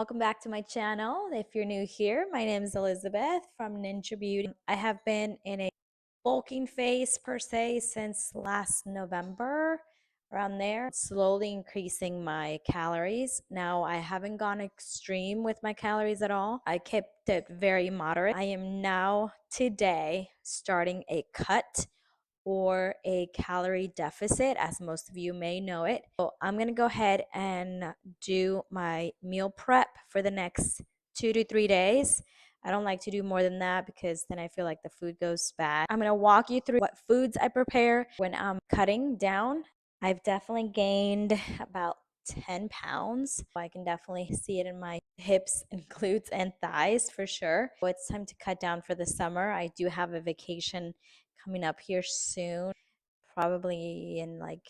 Welcome back to my channel. If you're new here, my name is Elizabeth from Ninjabeauti. I have been in a bulking phase per se since last November, around there, slowly increasing my calories. Now, I haven't gone extreme with my calories at all. I kept it very moderate. I am now today starting a cut or a calorie deficit, as most of you may know it. So I'm going to go ahead and do my meal prep for the next 2 to 3 days. I don't like to do more than that because then I feel like the food goes bad. I'm going to walk you through what foods I prepare when I'm cutting down. I've definitely gained about 10 pounds. I can definitely see it in my hips and glutes and thighs for sure. So it's time to cut down for the summer. I do have a vacation coming up here soon, probably in like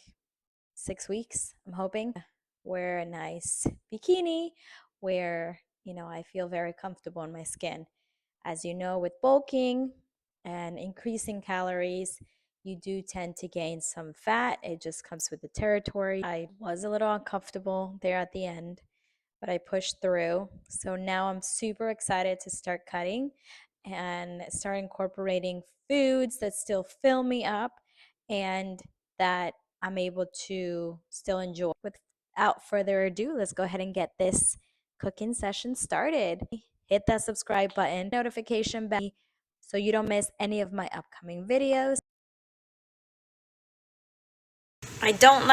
6 weeks, I'm hoping. Wear a nice bikini where, I feel very comfortable in my skin. As you know, with bulking and increasing calories, you do tend to gain some fat. It just comes with the territory. I was a little uncomfortable there at the end, but I pushed through. So now I'm super excited to start cutting and start incorporating foods that still fill me up and that I'm able to still enjoy. Without further ado, let's go ahead and get this cooking session started. Hit that subscribe button, notification bell, so you don't miss any of my upcoming videos. I don't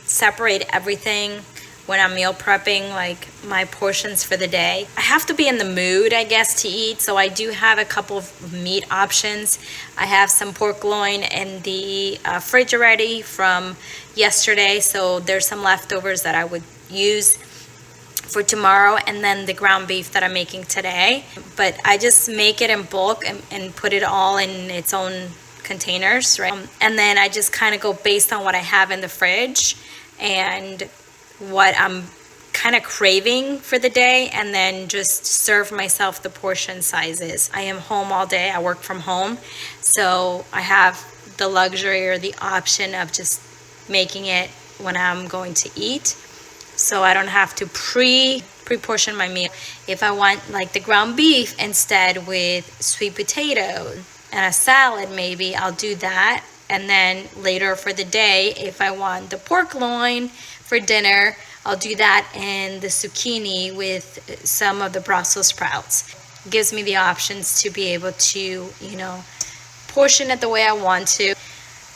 separate everything when I'm meal prepping, like my portions for the day. I have to be in the mood, I guess, to eat. So I do have a couple of meat options. I have some pork loin in the fridge already from yesterday. So there's some leftovers that I would use for tomorrow, and then the ground beef that I'm making today. But I just make it in bulk and put it all in its own containers, right? And then I just kind of go based on what I have in the fridge and what I'm kind of craving for the day, and then just serve myself the portion sizes. I am home all day. I work from home, so I have the luxury or the option of just making it when I'm going to eat, so I don't have to pre-portion my meal. If I want like the ground beef instead with sweet potato and a salad, maybe I'll do that. And then later for the day, if I want the pork loin for dinner, I'll do that and the zucchini with some of the Brussels sprouts. It gives me the options to be able to, portion it the way I want to.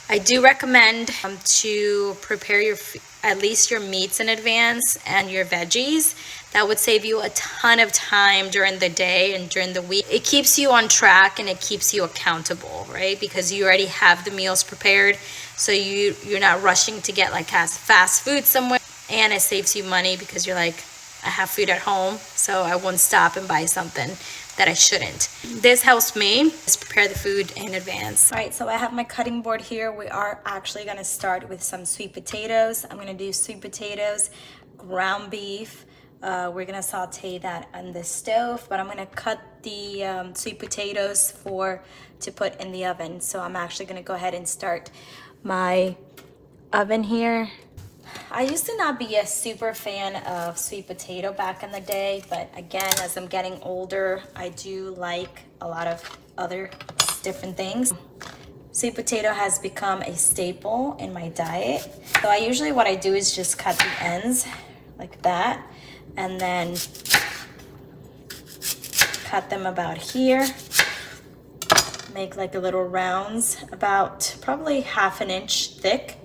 I do recommend to prepare at least your meats in advance and your veggies. That would save you a ton of time during the day and during the week. It keeps you on track and it keeps you accountable, right? Because you already have the meals prepared, so you're not rushing to get like fast food somewhere, and it saves you money because you're like, I have food at home, so I won't stop and buy something that I shouldn't. This helps me just prepare the food in advance. All right, so I have my cutting board here. We are actually gonna start with some sweet potatoes. I'm gonna do sweet potatoes, ground beef. We're gonna saute that on the stove, but I'm gonna cut the sweet potatoes to put in the oven. So I'm actually gonna go ahead and start my oven here. I used to not be a super fan of sweet potato back in the day, but again, as I'm getting older, I do like a lot of other different things. Sweet potato has become a staple in my diet. So what I do is just cut the ends like that, and then cut them about here. Make like a little rounds, about probably ½ an inch thick.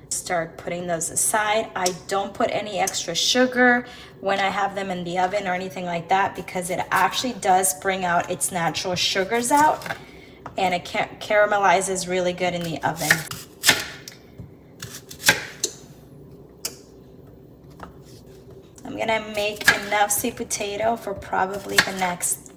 Start putting those aside. I don't put any extra sugar when I have them in the oven or anything like that, because it actually does bring out its natural sugars out, and it caramelizes really good in the oven. I'm gonna make enough sweet potato for probably the next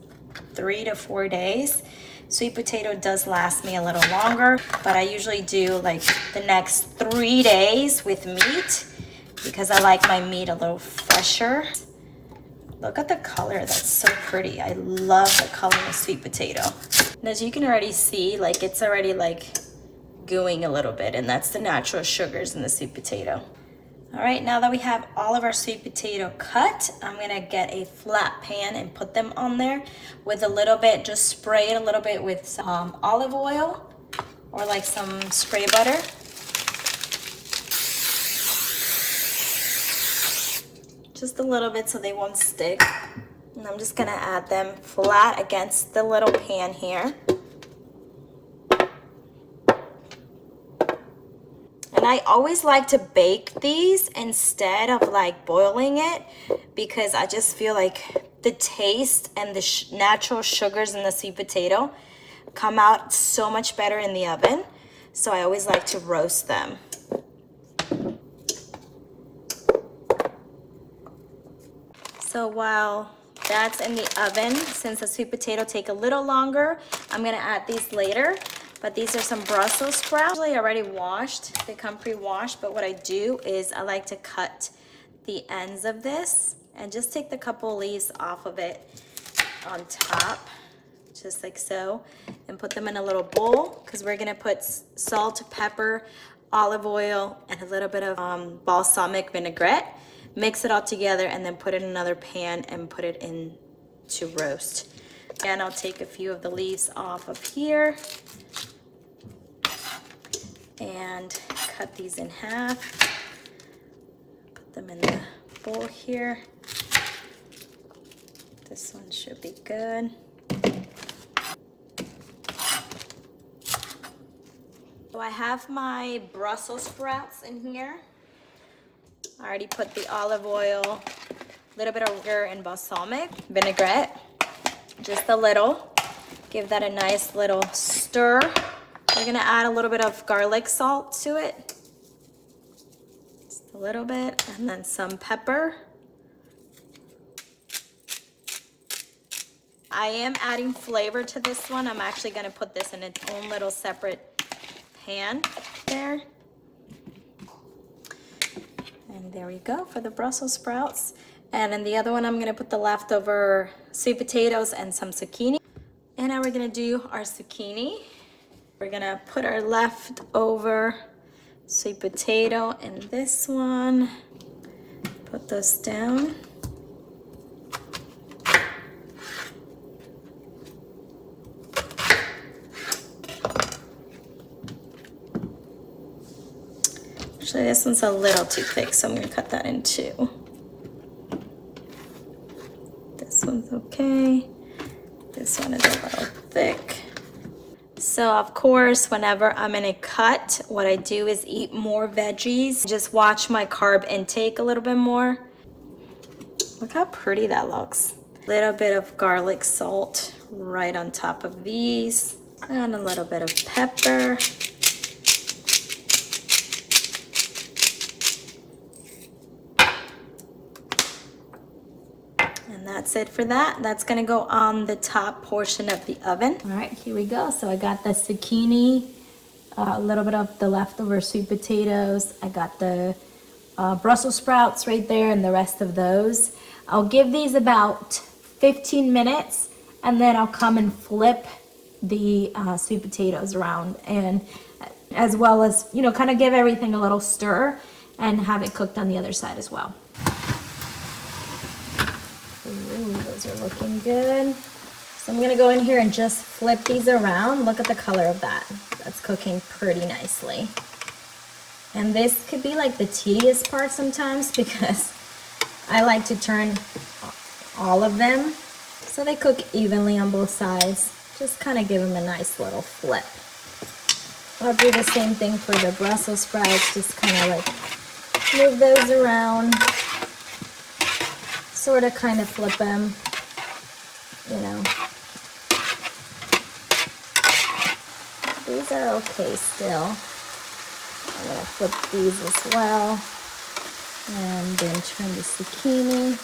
3 to 4 days. Sweet potato does last me a little longer, but I usually do like the next 3 days with meat because I like my meat a little fresher. Look at the color, that's so pretty. I love the color of sweet potato. And as you can already see, like it's already like gooing a little bit, and that's the natural sugars in the sweet potato. All right, now that we have all of our sweet potato cut, I'm gonna get a flat pan and put them on there with a little bit, just spray it a little bit with some olive oil or like some spray butter. Just a little bit so they won't stick. And I'm just gonna add them flat against the little pan here. And I always like to bake these instead of like boiling it, because I just feel like the taste and the natural sugars in the sweet potato come out so much better in the oven. So I always like to roast them. So while that's in the oven, since the sweet potato take a little longer, I'm gonna add these later. But these are some Brussels sprouts. Actually already washed, they come pre-washed, but what I do is I like to cut the ends of this and just take the couple leaves off of it on top, just like so, and put them in a little bowl, because we're gonna put salt, pepper, olive oil, and a little bit of balsamic vinaigrette. Mix it all together and then put it in another pan and put it in to roast. And I'll take a few of the leaves off of here and cut these in half. Put them in the bowl here. This one should be good. So I have my Brussels sprouts in here. I already put the olive oil, a little bit of sugar and balsamic vinaigrette, just a little. Give that a nice little stir. We're gonna add a little bit of garlic salt to it. Just a little bit, and then some pepper. I am adding flavor to this one. I'm actually gonna put this in its own little separate pan there. And there we go for the Brussels sprouts. And in the other one, I'm gonna put the leftover sweet potatoes and some zucchini. And now we're gonna do our zucchini. We're gonna put our leftover sweet potato in this one. Put those down. Actually, this one's a little too thick, so I'm gonna cut that in two. This one's okay. This one is a little thick. So of course, whenever I'm in a cut, what I do is eat more veggies. Just watch my carb intake a little bit more. Look how pretty that looks. Little bit of garlic salt right on top of these. And a little bit of pepper. And that's it for that. That's gonna go on the top portion of the oven. All right, here we go. So I got the zucchini, a little bit of the leftover sweet potatoes. I got the Brussels sprouts right there and the rest of those. I'll give these about 15 minutes and then I'll come and flip the sweet potatoes around, and as well as, you know, kind of give everything a little stir and have it cooked on the other side as well. Ooh, those are looking good. So I'm gonna go in here and just flip these around. Look at the color of that. That's cooking pretty nicely. And this could be like the tedious part sometimes because I like to turn all of them so they cook evenly on both sides. Just kind of give them a nice little flip. I'll do the same thing for the Brussels sprouts. Just kind of like move those around. Sort of kind of flip them, you know. These are okay still. I'm gonna flip these as well. And then turn the zucchini.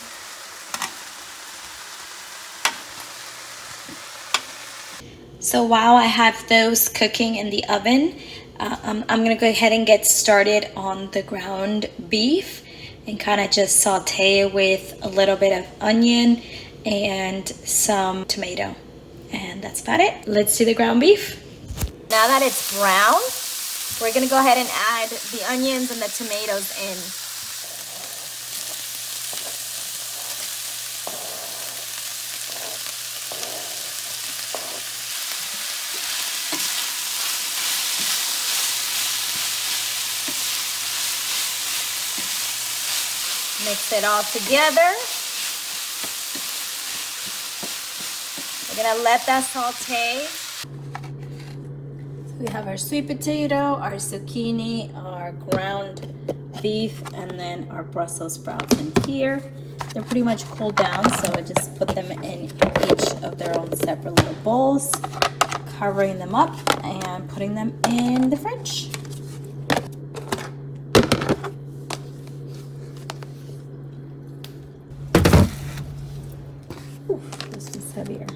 So while I have those cooking in the oven, I'm gonna go ahead and get started on the ground beef and kind of just saute it with a little bit of onion and some tomato. And that's about it. Let's do the ground beef. Now that it's brown, we're gonna go ahead and add the onions and the tomatoes in. Mix it all together. We're gonna let that saute. So we have our sweet potato, our zucchini, our ground beef, and then our Brussels sprouts in here. They're pretty much cooled down, so I just put them in each of their own separate little bowls, covering them up and putting them in the fridge. Ooh, this one's heavier.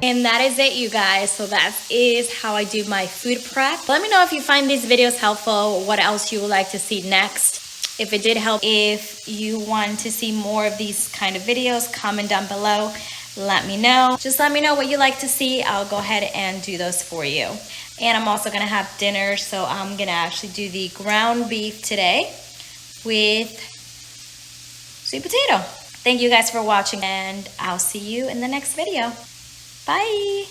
And that is it, you guys. So that is how I do my food prep. Let me know if you find these videos helpful, what else you would like to see next. If it did help, if you want to see more of these kind of videos, comment down below. Let me know. Just let me know what you like to see. I'll go ahead and do those for you. And I'm also gonna have dinner, so I'm gonna actually do the ground beef today with sweet potato. Thank you guys for watching, and I'll see you in the next video. Bye.